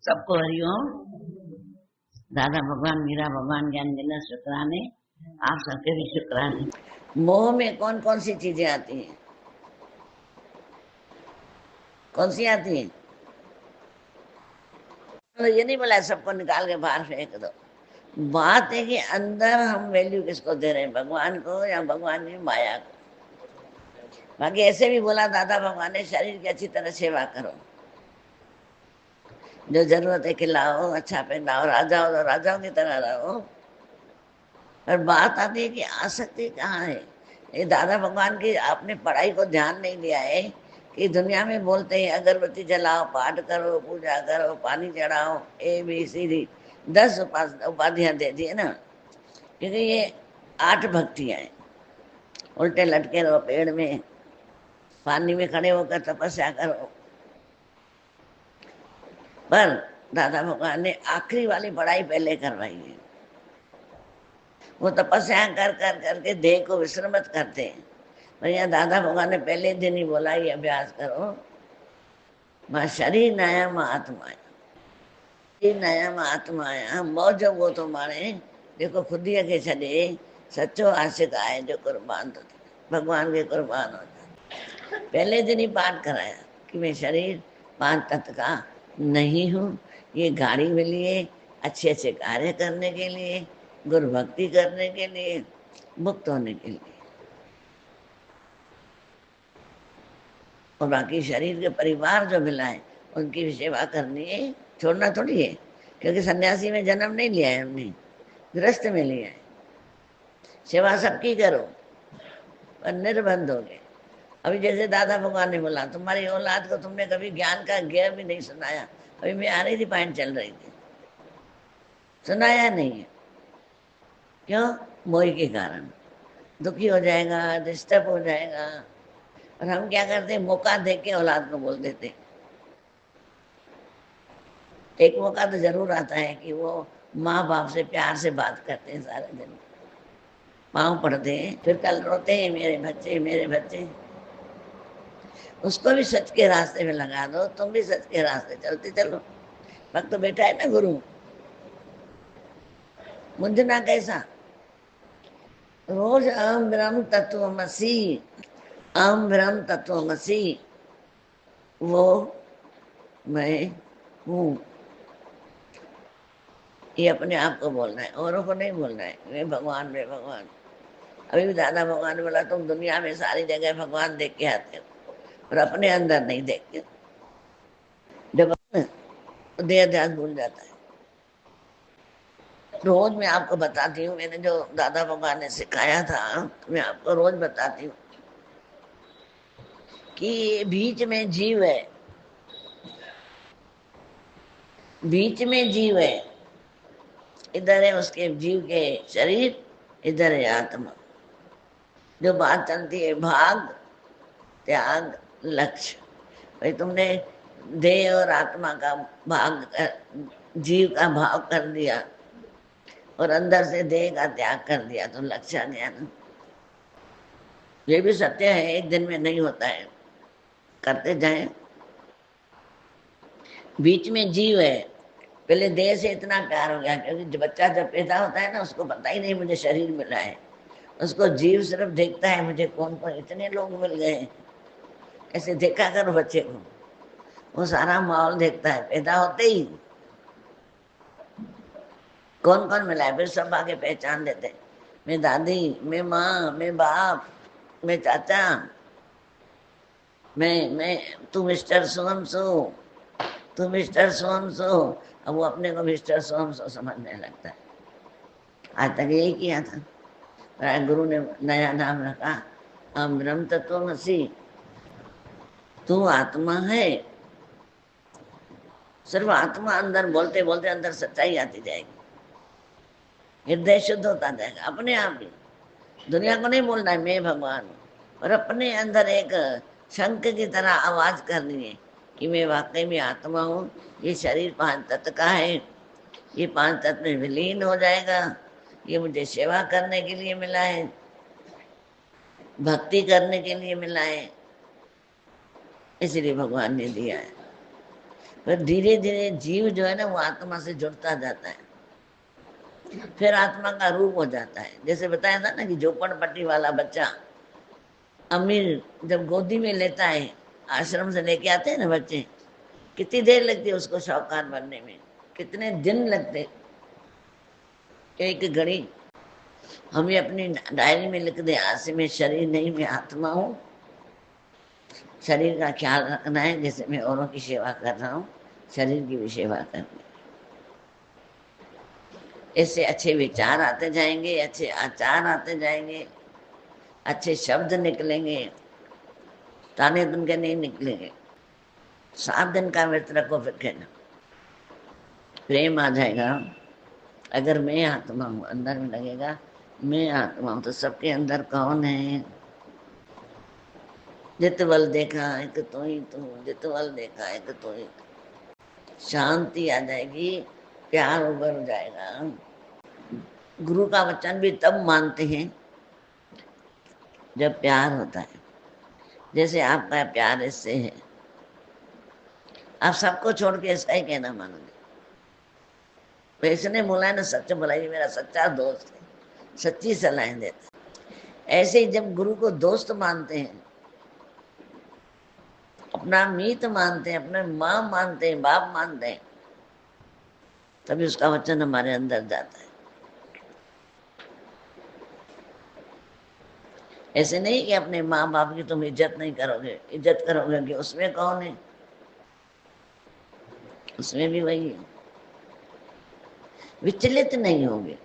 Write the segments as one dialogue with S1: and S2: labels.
S1: सबको हरिओम। दादा भगवान, मीरा भगवान, ज्ञान देना शुक्राने, आप सबके भी शुक्राने। मोह में कौन कौन सी चीजें आती हैं? कौन सी आती हैं? तो ये नहीं बोला सबको निकाल के बाहर फेंक दो। बात है कि अंदर हम वैल्यू किसको दे रहे हैं, भगवान को या भगवान की माया को। बाकी ऐसे भी बोला दादा भगवान ने, शरीर की अच्छी तरह सेवा करो, जो जरूरत है खिलाओ, अच्छा पहनाओ, राजा हो तो राजाओं की तरह रहो। पर बात आती है कि आसक्ति कहाँ है। ये दादा भगवान की आपने पढ़ाई को ध्यान नहीं दिया है कि दुनिया में बोलते हैं अगरबत्ती जलाओ, पाठ करो, पूजा करो, पानी चढ़ाओ, ABCD 10 उपाधियां दे दी है ना, क्योंकि ये 8 भक्तियां हैं। उल्टे लटके रहो पेड़ में, पानी में खड़े होकर तपस्या करो। पर दादा भगवान ने आखिरी वाली पढ़ाई पहले करवाई है। वो तपस्या कर कर करके देह को विश्रमित करते हैं। पर यहाँ दादा भगवान ने पहले दिन ही बोला ये अभ्यास करो, मां शरीर नया मां आत्माया, नया मां आत्माया, मौज वो तो माणे जेको खुदीअ खे छॾे, सचो आशिक आहे जो कुर्बान तो थे, भगवान के कुर्बान हो जाए। पहले दिन ही पाठ कराया कि मैं शरीर 5 तत्व का नहीं हूँ, ये गाड़ी मिली है अच्छे अच्छे कार्य करने के लिए, गुरु भक्ति करने के लिए, मुक्त होने के लिए। और बाकी शरीर के परिवार जो मिला है उनकी भी सेवा करनी है, छोड़ना थोड़ी है। क्योंकि सन्यासी में जन्म नहीं लिया है हमने, गृहस्थ में लिया है। सेवा सबकी करो पर निर्बंध हो गए। अभी जैसे दादा भगवान ने बोला तुम्हारी औलाद को तुमने कभी ज्ञान का ज्ञ भी नहीं सुनाया। अभी मैं आ रही थी, पॉइंट चल रही थी, सुनाया नहीं है। क्यों? मोह के कारण दुखी हो जाएगा, डिस्टर्ब हो जाएगा। और हम क्या करते, मौका देके औलाद को बोल देते। एक मौका तो जरूर आता है कि वो माँ बाप से प्यार से बात करते हैं, सारे दिन पाँव पड़ते हैं, फिर कल रोते हैं मेरे बच्चे मेरे बच्चे। उसको भी सच के रास्ते में लगा दो, तुम भी सच के रास्ते चलते चलो। भक्त तो बैठा है ना गुरु, मुझना कैसा रोज अहम ब्रह्म तत्वमसि, अहम ब्रह्म तत्वमसि, वो मैं हूँ। ये अपने आप को बोलना है, औरों को नहीं बोलना है मैं भगवान मैं भगवान। अभी भी दादा भगवान ने बोला तुम दुनिया में सारी जगह भगवान देख के आते हो और अपने अंदर नहीं देखते। जब देह ध्यान भूल जाता है। रोज मैं आपको बताती हूँ, मैंने जो दादा भगवान ने सिखाया था मैं आपको रोज बताती हूँ कि बीच में जीव है, बीच में जीव है। इधर है उसके जीव के शरीर, इधर है आत्मा। जो बात चलती है भाग त्याग लक्ष्य। भाई तुमने देह और आत्मा का भाग, जीव का भाव कर दिया और अंदर से देह का त्याग कर दिया तो लक्ष्य आ गया ना। ये भी सत्य है, एक दिन में नहीं होता है, करते जाएं। बीच में जीव है। पहले देह से इतना प्यार हो गया क्योंकि बच्चा जब पैदा होता है ना उसको पता ही नहीं मुझे शरीर मिला है। उसको जीव सिर्फ देखता है मुझे कौन कौन इतने लोग मिल गए। ऐसे देखा करो बच्चे को, वो सारा माहौल देखता है पैदा होते ही कौन कौन मिला है। फिर सब आगे पहचान देते हैं, मैं दादी, मैं माँ, मैं बाप, मैं चाचा, मैं तू मिस्टर सोम सो, तू मिस्टर सोम सो। अब वो अपने को मिस्टर सोम सो समझने लगता है। आज तक यही किया था, पर गुरु ने नया नाम रखा, हम ब्रह्म तत्वमसि, तू आत्मा है। सिर्फ आत्मा अंदर बोलते बोलते अंदर सच्चाई आती जाएगी, हृदय शुद्ध होता जाएगा अपने आप ही। दुनिया को नहीं बोलना है मैं भगवान हूँ, और अपने अंदर एक शंख की तरह आवाज करनी है कि मैं वाकई में आत्मा हूँ। ये शरीर 5 तत्व का है, ये 5 तत्व में विलीन हो जाएगा। ये मुझे सेवा करने के लिए मिला है, भक्ति करने के लिए मिला है, इसलिए भगवान ने दिया है। फिर धीरे धीरे जीव जो है ना वो आत्मा से जुड़ता जाता है, फिर आत्मा का रूप हो जाता है। जैसे बताया था ना कि झोपड़पट्टी वाला बच्चा अमीर जब गोदी में लेता है, आश्रम से लेके आते हैं ना बच्चे, कितनी देर लगती है उसको शौकान बनने में, कितने दिन लगते, एक घड़ी। हम ये अपनी डायरी में लिख दे, आज से मैं शरीर नहीं, मैं आत्मा हूँ। शरीर का ख्याल रखना है, जैसे मैं औरों की सेवा कर रहा हूँ, शरीर की भी सेवा करनी। इससे अच्छे विचार आते जाएंगे, अच्छे आचार आते जाएंगे, अच्छे शब्द निकलेंगे, ताने तुन के नहीं निकलेंगे। 7 दिन का व्रत रखो, फिर कहना प्रेम आ जाएगा। अगर मैं आत्मा हूँ, अंदर में लगेगा मैं आत्मा हूँ, तो सबके अंदर कौन है? जित बल देखा है तो तू ही तू, जित बल देखा है तो तू ही। शांति आ जाएगी, प्यार उभर जाएगा। गुरु का वचन भी तब मानते हैं जब प्यार होता है। जैसे आपका प्यार इससे है, आप सबको छोड़ के इसका ही कहना मानोगे। तो इसने बोला है ना, सच बोला, ये मेरा सच्चा दोस्त है, सच्ची सलाहें देता है। ऐसे ही जब गुरु को दोस्त मानते हैं, अपना मीत मानते हैं, अपने माँ मानते हैं, बाप मानते हैं, तभी उसका वचन हमारे अंदर जाता है। ऐसे नहीं कि अपने माँ बाप की तुम इज्जत नहीं करोगे, इज्जत करोगे, कि उसमें कौन है? उसमें भी वही है। विचलित नहीं होंगे।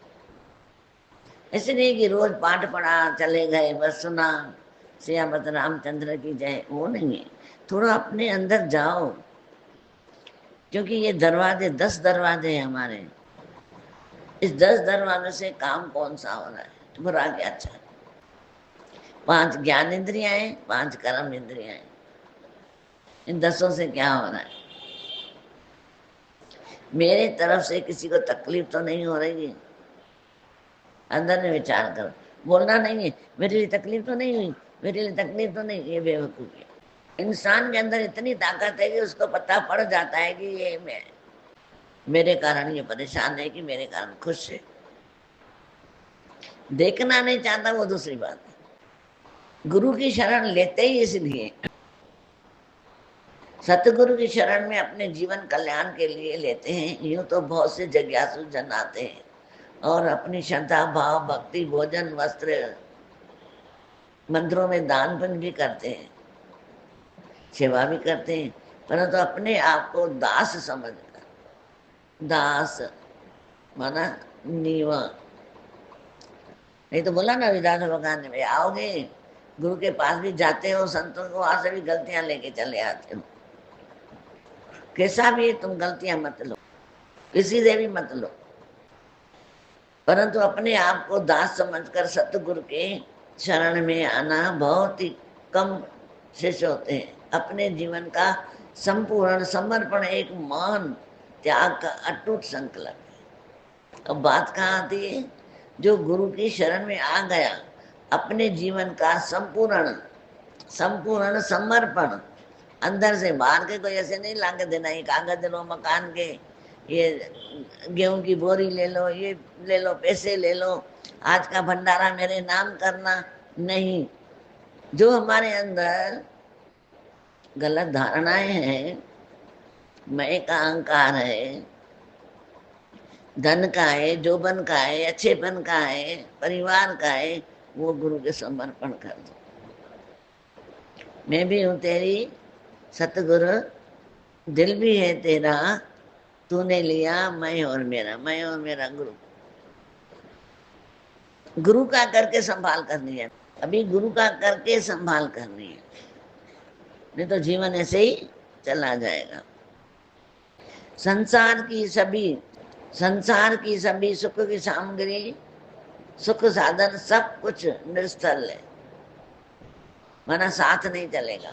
S1: ऐसे नहीं कि रोज पाठ पढ़ा चले गए, बस सुना सियावत रामचंद्र की जय, वो नहीं है। थोड़ा अपने अंदर जाओ, क्योंकि ये दरवाजे 10 दरवाजे हैं हमारे। इस 10 दरवाजे से काम कौन सा हो रहा है? तो बुरा क्या अच्छा है? 5 ज्ञान इंद्रियां हैं, 5 कर्म इंद्रियां हैं। इन 10 से क्या हो रहा है? मेरे तरफ से किसी को तकलीफ तो नहीं हो रही है? अंदर में विचार करो। बोलना नहीं है मेरे लिए तकलीफ तो नहीं हुई, मेरे लिए तकलीफ तो नहीं, ये बेवकूफी है। इंसान के अंदर इतनी ताकत है कि उसको पता पड़ जाता है कि ये मेरे कारण ये परेशान है, कि मेरे कारण खुश है। देखना नहीं चाहता वो दूसरी बात है। गुरु की शरण लेते ही इसलिए, सतगुरु की शरण में अपने जीवन कल्याण के लिए लेते हैं। यूं तो बहुत से जिज्ञासु जन आते हैं और अपनी श्रद्धा भाव भक्ति भोजन वस्त्र मंदिरों में दान पुण्य भी करते हैं, सेवा भी करते हैं, परंतु अपने आप को दास समझकर, दास माना नीवा। नहीं तो बोला ना विदास भगवान ने, आओगे गुरु के पास भी जाते हो, संतों को वहां से भी गलतियां लेके चले आते हो। कैसा भी तुम गलतियां मत लो, किसी से भी मत लो, परंतु अपने आप को दास समझकर सतगुरु के शरण में आना बहुत ही कम शिष्य होते हैं। अपने जीवन का संपूर्ण समर्पण एक महान त्याग का अटूट संकल्प है। अब बात कहाँ आती है? जो गुरु की शरण में आ गया, अपने जीवन का संपूर्ण समर्पण, अंदर से बाहर के कोई ऐसे नहीं लाके देना, ये कागज लो मकान के, ये गेहूं की बोरी ले लो, ये ले लो, पैसे ले लो, आज का भंडारा मेरे नाम करना, नहीं। जो हमारे अंदर गलत धारणाएं हैं, मैं का अहंकार है, धन का है, जोबन का है, अच्छेपन का है, परिवार का है, वो गुरु के समर्पण कर दो। मैं भी हूं तेरी सतगुरु, दिल भी है तेरा, तूने लिया मैं और मेरा गुरु। गुरु का करके संभाल करनी है, अभी गुरु का करके संभाल करनी है, नहीं तो जीवन ऐसे ही चला जाएगा। संसार की सभी सुख की सामग्री, सुख साधन सब कुछ निस्तल है, माना साथ नहीं चलेगा।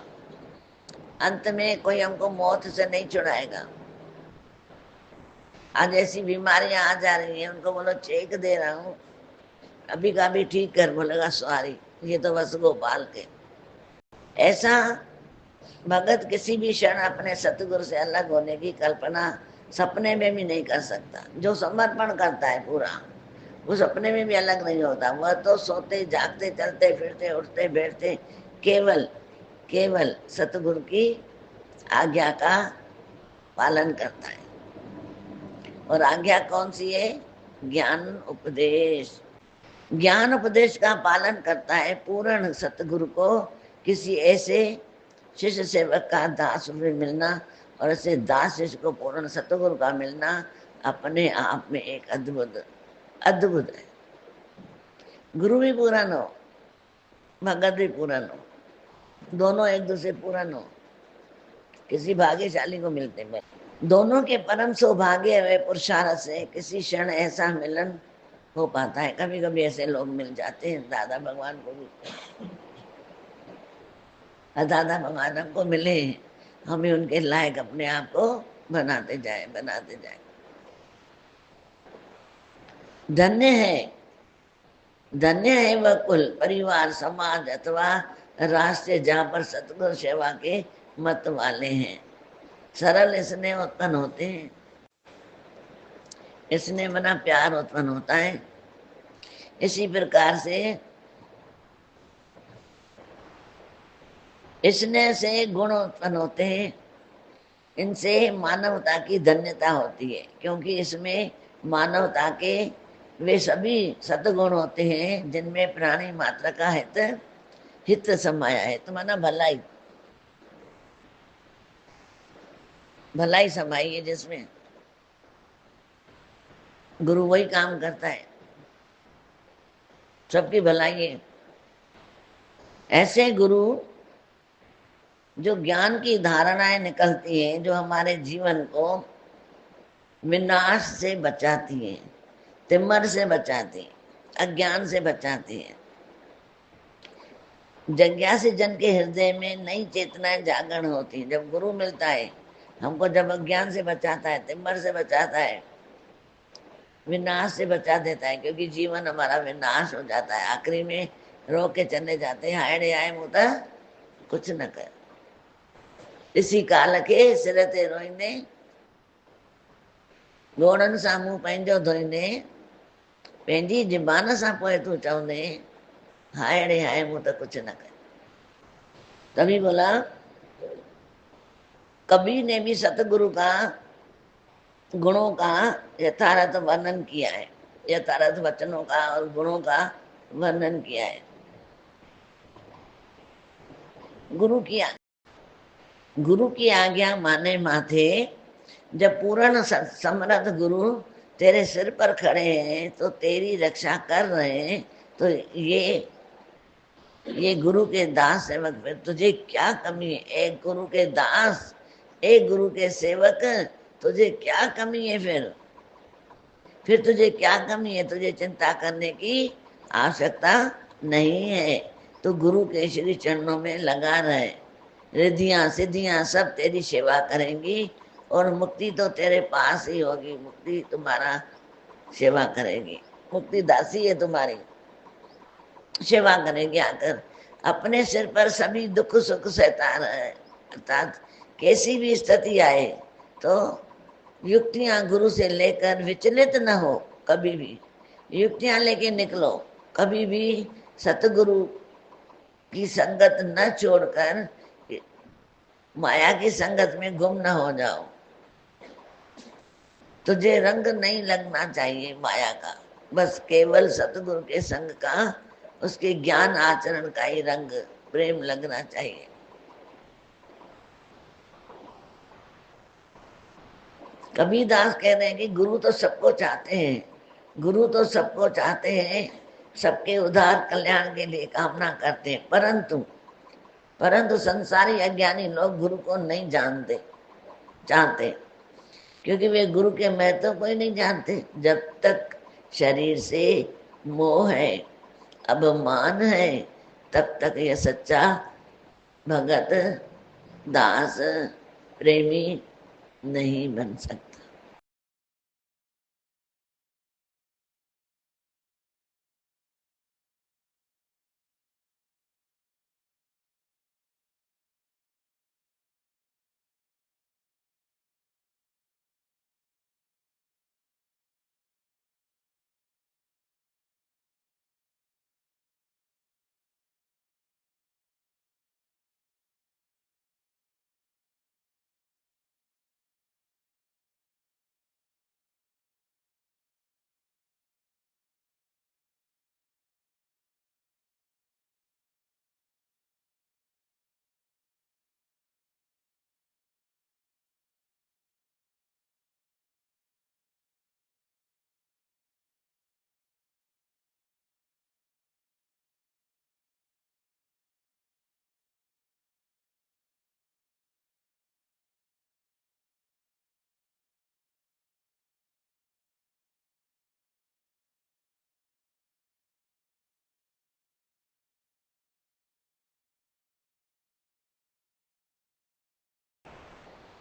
S1: अंत में कोई हमको मौत से नहीं छुड़ाएगा। आज ऐसी बीमारियां आ जा रही हैं, उनको बोलो चेक दे रहा हूं, अभी का भी ठीक कर, बोलेगा सॉरी, ये तो बस गोपाल के। ऐसा भगत किसी भी क्षण अपने सतगुरु से अलग होने की कल्पना सपने में भी नहीं कर सकता। जो समर्पण करता है पूरा, वो सपने में भी अलग नहीं होता। वह तो सोते जागते चलते फिरते उठते बैठते केवल केवल सतगुरु की आज्ञा का पालन करता है। और आज्ञा कौन सी है? ज्ञान उपदेश। ज्ञान उपदेश का पालन करता है। पूर्ण सतगुरु को किसी ऐसे शिष्य सेवक का दास में मिलना और ऐसे दास शिष्य को पूर्ण सतगुरु का मिलना अपने आप में एक अद्भुत अद्भुत है। गुरु भी पूर्ण हो, भगत भी पूर्ण हो, दोनों एक दूसरे पूर्ण हो, किसी भाग्यशाली को मिलते हैं। दोनों के परम सौभाग्य व पुरुषार्थ से किसी क्षण ऐसा मिलन हो पाता है। कभी कभी ऐसे लोग मिल जाते हैं। दादा भगवान को भी, दादा भगवान हमको मिले, हमें उनके लायक अपने आप को बनाते जाए बनाते जाए। धन्य है, धन्य है वह कुल परिवार समाज अथवा राष्ट्र जहाँ पर सतगुरु सेवा के मत वाले हैं। सरल स्नेह उत्पन्न होते हैं। स्नेह मना प्यार उत्पन्न होता है। इसी प्रकार से स्नेह से गुण उत्पन्न होते हैं। इनसे मानवता की धन्यता होती है, क्योंकि इसमें मानवता के वे सभी सद्गुण होते हैं जिनमें प्राणी मात्र का हित हित समाया है। तो माना भलाई, भलाई समाई है जिसमें। गुरु वही काम करता है, सबकी भलाई है। ऐसे गुरु जो ज्ञान की धारणाएं निकलती हैं, जो हमारे जीवन को विनाश से बचाती हैं, तिम्मर से बचाती हैं, अज्ञान से बचाती हैं। जिज्ञासी जन के हृदय में नई चेतनाएं जागरण होती है। जब गुरु मिलता है हमको, जब अज्ञान से बचाता है, तिम्मर से बचाता है, विनाश से बचा देता है, क्योंकि जीवन हमारा विनाश हो जाता है। आखिरी में रो के चले जाते हैं, हायड़े आए मुता कुछ न कर। इसी काल के सिर ते रोईंदे, घोड़नि सां मुंहुं पंहिंजो धोईंदे, पंहिंजी ज़बान सां पोइ तूं चवंदे हायड़े हाय मूं त कुछ न कर। तभी बोला, कबीर ने भी सतगुरु का गुणों का यथार्थ वर्णन किया है, यथार्थ वचनों का और गुणों का वर्णन किया है। गुरु की आज्ञा माने माथे, जब पूर्ण समर्थ गुरु तेरे सिर पर खड़े हैं तो तेरी रक्षा कर रहे हैं, तो ये गुरु के दास सेवक, फिर तुझे क्या कमी है? एक गुरु के दास, एक गुरु के सेवक, तुझे क्या कमी है? फिर तुझे क्या कमी है? तुझे चिंता करने की आवश्यकता नहीं है। तो गुरु के श्री चरणों में लगा रहे, रिद्धियां सिद्धियां सब तेरी सेवा करेंगी और मुक्ति तो तेरे पास ही होगी। मुक्ति तुम्हारा सेवा करेगी, मुक्ति दासी है, तुम्हारी सेवा करेगी आकर। अपने सिर पर सभी दुख सुख सहता रहे, अर्थात कैसी भी स्थिति आए तो युक्तियां गुरु से लेकर विचलित न हो। कभी भी युक्तियां लेके निकलो, कभी भी सतगुरु की संगत न छोड़कर माया की संगत में गुम न हो जाओ। तुझे रंग नहीं लगना चाहिए माया का, बस केवल सतगुरु के संग का, उसके ज्ञान आचरण का ही रंग प्रेम लगना चाहिए। कबीरदास कह रहे हैं कि गुरु तो सबको चाहते हैं, गुरु तो सबको चाहते हैं, सबके उद्धार कल्याण के लिए कामना करते हैं, परंतु संसारी अज्ञानी लोग गुरु को नहीं जानते, क्योंकि वे गुरु के महत्व को ही नहीं जानते। जब तक शरीर से मोह है, अभिमान है, तब तक यह सच्चा भगत दास प्रेमी नहीं बन सकता।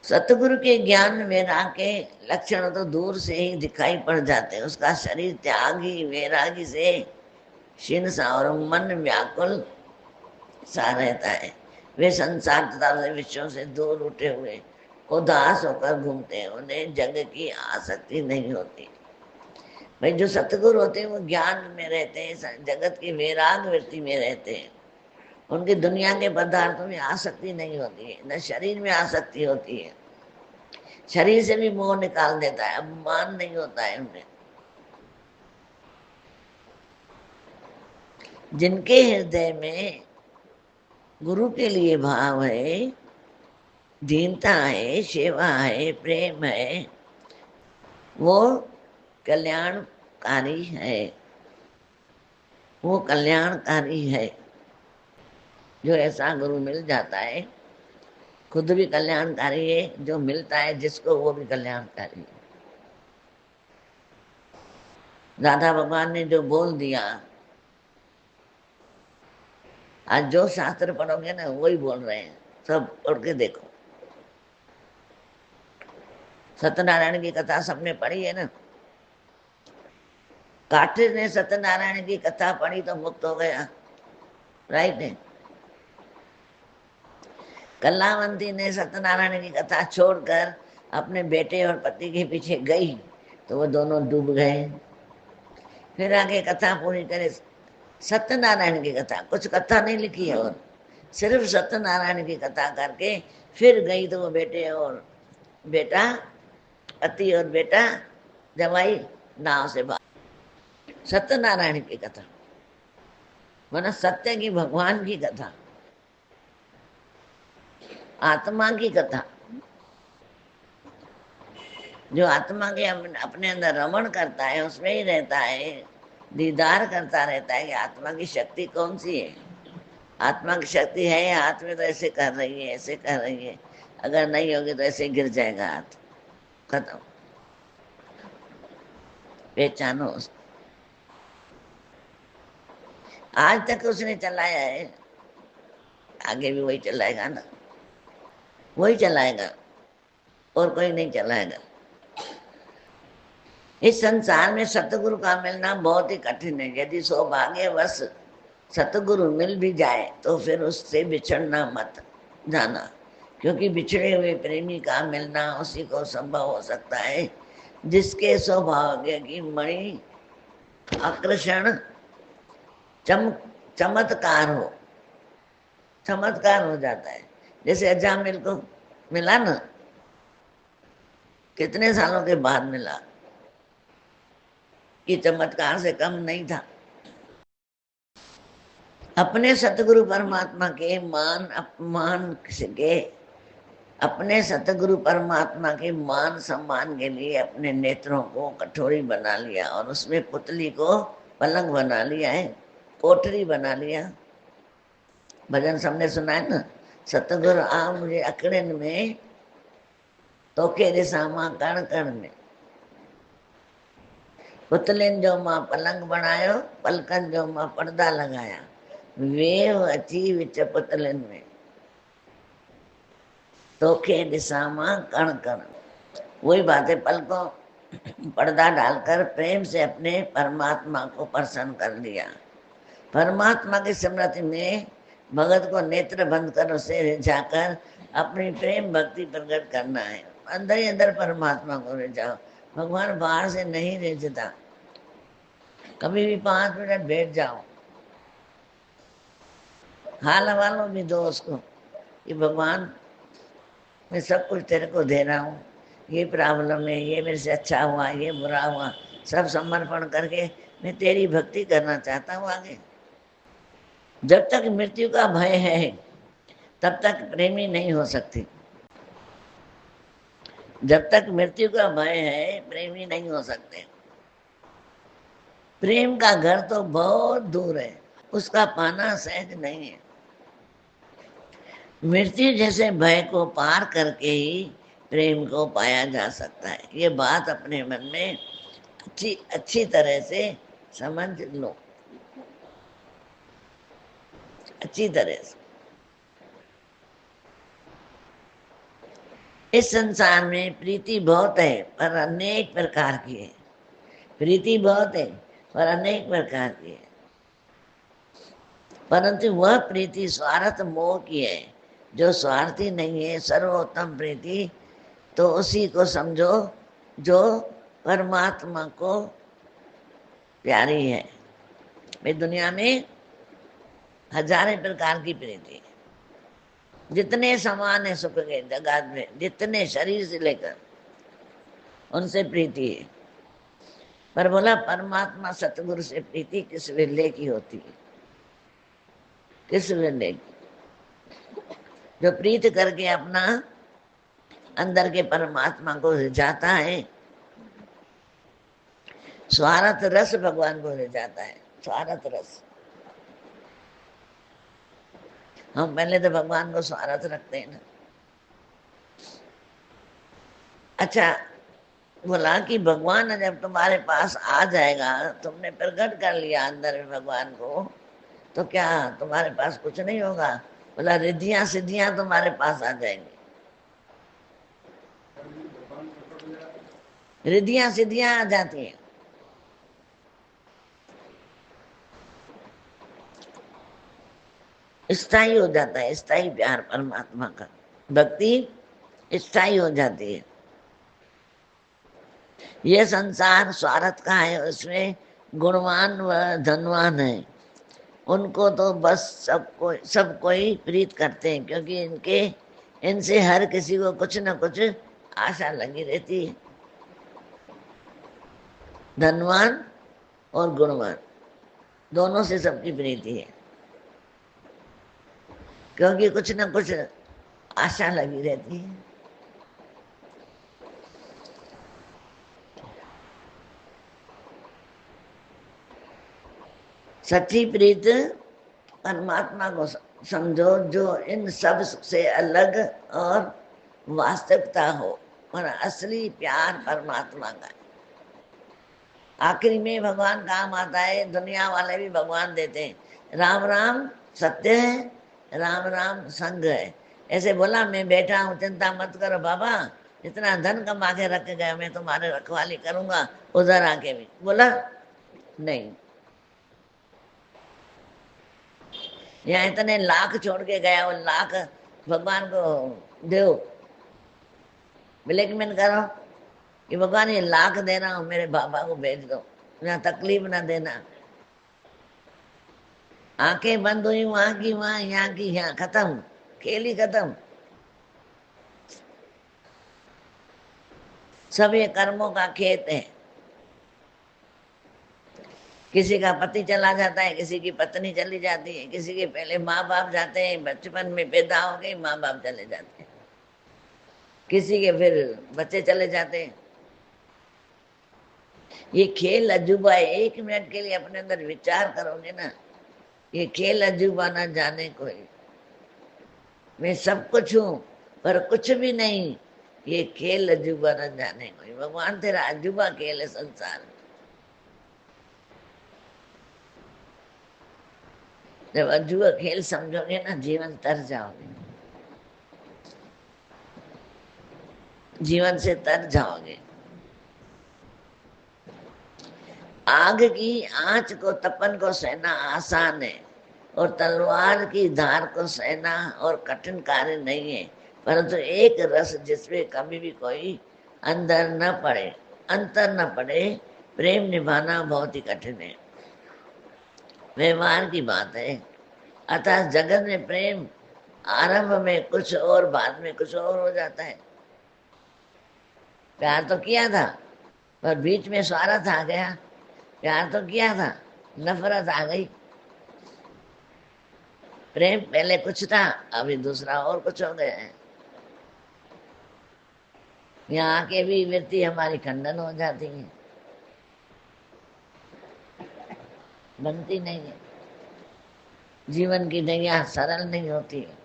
S1: सतगुरु के ज्ञान में वैराग के लक्षण तो दूर से ही दिखाई पड़ जाते हैं। उसका शरीर त्यागी वैरागी से क्षीण सा और मन व्याकुल सा रहता है। वे संसार तथा विषयों से दूर उठे हुए उदास होकर घूमते हैं। उन्हें जग की आसक्ति नहीं होती। भाई जो सतगुरु होते हैं वो ज्ञान में रहते हैं, जगत की वैराग वृत्ति में रहते हैं। उनकी दुनिया के पदार्थों में आसक्ति नहीं होती है, न शरीर में आसक्ति होती है। शरीर से भी मोह निकाल देता है, अभिमान नहीं होता है उन्हें। जिनके हृदय में गुरु के लिए भाव है, दीनता है, सेवा है, प्रेम है, वो कल्याणकारी है। वो कल्याणकारी है। जो ऐसा गुरु मिल जाता है, खुद भी कल्याणकारी है, जो मिलता है जिसको वो भी कल्याणकारी है। राधा भगवान ने जो बोल दिया, आज जो शास्त्र पढ़ोगे ना वही बोल रहे हैं, सब पढ़ के देखो। सत्यनारायण की कथा सबने पढ़ी है ना। काठिर ने सत्यनारायण की कथा पढ़ी तो मुक्त हो गया, राइट है। कलावंती ने सत्यनारायण की कथा छोड़कर अपने बेटे और पति के पीछे गई तो वो दोनों डूब गए। फिर आगे कथा पूरी करे, सत्यनारायण की कथा, कुछ कथा नहीं लिखी है, और सिर्फ सत्यनारायण की कथा करके फिर गई तो वो बेटे और बेटा, पति और बेटा, जमाई नाव से बाहर। सत्यनारायण की कथा वरना सत्य की, भगवान की कथा, आत्मा की कथा। जो आत्मा के अपने अंदर रमण करता है, उसमें ही रहता है, दीदार करता रहता है कि आत्मा की शक्ति कौन सी है। आत्मा की शक्ति है हाथ में तो ऐसे कर रही है, ऐसे कर रही है, अगर नहीं होगी तो ऐसे गिर जाएगा हाथ, खत्म। पहचानो उसको। आज तक उसने चलाया है, आगे भी वही चलाएगा ना, वही चलाएगा, और कोई नहीं चलाएगा। इस संसार में सतगुरु का मिलना बहुत ही कठिन है। यदि सौभाग्यवश सतगुरु मिल भी जाए तो फिर उससे बिछड़ना मत जाना, क्योंकि बिछड़े हुए प्रेमी का मिलना उसी को संभव हो सकता है जिसके सौभाग्य की मणि आकर्षण चमत्कार हो, चमत्कार हो जाता है। जैसे अजामिल को मिला ना, कितने सालों के बाद मिला, कि चमत्कार से कम नहीं था। अपने सतगुरु परमात्मा के मान अपमान के, अपने सतगुरु परमात्मा के मान सम्मान के लिए अपने नेत्रों को कठोरी बना लिया और उसमें पुतली को पलंग बना लिया है, कोठरी बना लिया। भजन सबने सुना है ना, सतगुरु आ मुझे अकड़न में तोखे ॾिसां मां कण कण में। पुतलिन जो मां पलंग बनायो, पलकन जो मां पर्दा लगाया, वेव अची विच पुतलिन में तोखे ॾिसां मां कण कण। वही बात है, पलकों पर्दा डालकर प्रेम से अपने परमात्मा को प्रसन्न कर लिया। परमात्मा की स्मृति में भगत को नेत्र बंद कर उसे रिझाकर अपनी प्रेम भक्ति प्रकट करना है। अंदर ही अंदर परमात्मा को रिझाओ, भगवान बाहर से नहीं रिझता। कभी भी 5 मिनट बैठ जाओ, हाल हवालों भी दो उसको कि भगवान मैं सब कुछ तेरे को दे रहा हूँ, ये प्रॉब्लम है, ये मेरे से अच्छा हुआ, ये बुरा हुआ, सब समर्पण करके मैं तेरी भक्ति करना चाहता हूँ आगे। जब तक मृत्यु का भय है तब तक प्रेमी नहीं हो सकती। जब तक मृत्यु का भय है प्रेमी नहीं हो सकते। प्रेम का घर तो बहुत दूर है, उसका पाना सहज नहीं है। मृत्यु जैसे भय को पार करके ही प्रेम को पाया जा सकता है। ये बात अपने मन में अच्छी तरह से समझ लो, अच्छी तरह से। इस संसार में प्रीति बहुत है पर अनेक प्रकार की है। प्रीति बहुत है पर अनेक प्रकार की है, परंतु वह प्रीति स्वार्थ मोह की है जो स्वार्थी नहीं है, सर्वोत्तम प्रीति तो उसी को समझो जो परमात्मा को प्यारी है। भाई दुनिया में हजारों प्रकार की प्रीति, जितने समान है सुख के जगत में, जितने शरीर से लेकर उनसे प्रीति है, पर बोला परमात्मा सतगुरु से प्रीति किस विरले की होती है, किस विरले की, जो प्रीत करके अपना अंदर के परमात्मा को रिझाता है। स्वार्थ रस भगवान को रिझाता है, स्वार्थ रस। हम पहले तो भगवान को स्वार्थ रखते हैं ना। अच्छा, बोला कि भगवान जब तुम्हारे पास आ जाएगा, तुमने प्रकट कर लिया अंदर में भगवान को, तो क्या तुम्हारे पास कुछ नहीं होगा? बोला रिद्धियां सिद्धियां तुम्हारे पास आ जाएंगी, रिद्धियां सिद्धियां आ जाती हैं। स्थायी हो जाता है, स्थायी प्यार परमात्मा का, भक्ति स्थायी हो जाती है। यह संसार स्वार्थ का है, उसमें गुणवान व धनवान है, उनको तो बस सब कोई प्रीत करते हैं, क्योंकि इनसे हर किसी को कुछ न कुछ आशा लगी रहती है। धनवान और गुणवान दोनों से सबकी प्रीति है, क्योंकि कुछ न कुछ आशा लगी रहती है। सच्ची प्रीत परमात्मा को समझो, जो इन सब से अलग और वास्तविकता हो, और असली प्यार परमात्मा का है। आखिरी में भगवान काम आता है, दुनिया वाले भी भगवान देते हैं। राम राम सत्य है, राम राम संग है। ऐसे बोला मैं बैठा हूँ, चिंता मत करो बाबा, इतना धन कमा के रख गया, मैं तुम्हारे रखवाली करूंगा उधर आके भी। बोला नहीं, यहाँ इतने लाख छोड़ के गया, वो लाख भगवान को दो, ब्लैकमेल करो कि भगवान ये लाख दे रहा हूँ, मेरे बाबा को भेज दो, यहाँ तकलीफ ना देना। आंखें बंद हुई, वहां की वहां, यहाँ की यहाँ, खत्म, खेल ही खत्म। सब ये कर्मों का खेत है। किसी का पति चला जाता है, किसी की पत्नी चली जाती है, किसी के पहले माँ बाप जाते हैं, बचपन में पैदा हो गए माँ बाप चले जाते हैं, किसी के फिर बच्चे चले जाते हैं। ये खेल अजूबा है। 1 मिनट के लिए अपने अंदर विचार करोगे ना, ये खेल अजूबा ना जाने कोई, मैं सब कुछ हूं पर कुछ भी नहीं, ये खेल अजूबा ना जाने कोई। भगवान तेरा अजूबा खेल है संसार में। जब अजूबा खेल समझोगे ना, जीवन तर जाओगे, जीवन से तर जाओगे। आग की आंच को, तपन को सहना आसान है, और तलवार की धार को सहना और कठिन कार्य नहीं है, परंतु एक रस जिसमें कभी भी कोई अंतर न पड़े, प्रेम निभाना बहुत ही कठिन है, व्यवहार की बात है। अतः जगत में प्रेम आरंभ में कुछ और बाद में कुछ और हो जाता है। प्यार तो किया था पर बीच में स्वार्थ आ गया, प्यार तो किया था, नफरत आ गई। प्रेम पहले कुछ था, अभी दूसरा और कुछ हो गया है। यहाँ आके भी वृत्ति हमारी खंडन हो जाती है, बनती नहीं है। जीवन की नैया सरल नहीं होती है,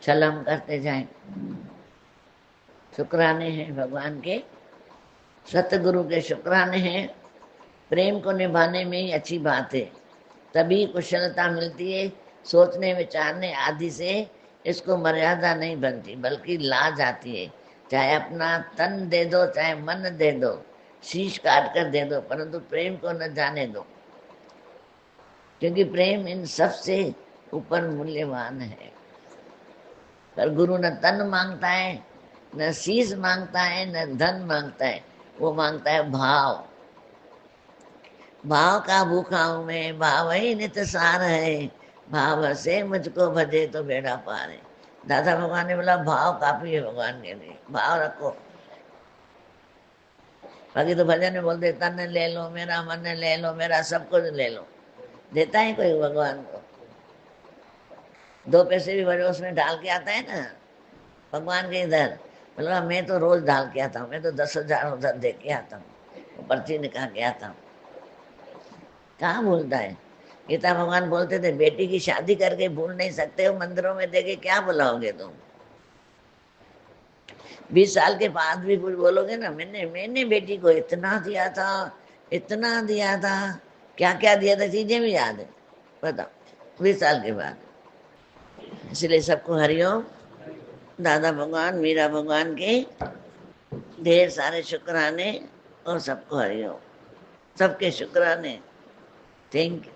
S1: छल हम करते जाएं। शुक्राने हैं भगवान के, सतगुरु के शुक्राने हैं। प्रेम को निभाने में ही अच्छी बात है, तभी कुशलता मिलती है। सोचने विचारने आदि से इसको मर्यादा नहीं बनती, बल्कि लाज आती है। चाहे अपना तन दे दो, चाहे मन दे दो, शीश काट कर दे दो, परंतु प्रेम को न जाने दो, क्योंकि प्रेम इन सबसे ऊपर मूल्यवान है। पर गुरु न तन मांगता है, न शीश मांगता है, न धन मांगता है, वो मांगता है भाव। भाव का भूखा हूं मैं, भाव ही नित सार है, भाव से मुझको भजे तो बेड़ा पार है। दादा भगवान ने बोला भाव काफी है भगवान के लिए, भाव रखो। बाकी तो भजन में बोलते तन ले लो मेरा, मन ले लो मेरा, सब कुछ ले लो। देता है कोई भगवान को? 2 पैसे भी बड़े उसमें डाल के आता है ना भगवान के इधर। बोला मैं तो रोज डाल के आता हूँ, मैं तो 10,000 उधर दे के आता हूँ, पर्ची निकाल के आता हूँ। कहाँ भूलता है? गीता भगवान बोलते थे बेटी की शादी करके भूल नहीं सकते हो, मंदिरों में देके क्या बुलाओगे तुम? 20 साल के बाद भी कुछ बोलोगे ना, मैंने बेटी को इतना दिया था, इतना दिया था, क्या क्या दिया था, चीजें भी याद है, बताओ 20 साल के बाद। इसलिए सबको हरिओम। दादा भगवान मीरा भगवान के ढेर सारे शुक्राने, और सबको हरिओम, सबके शुक्राने। Thank you.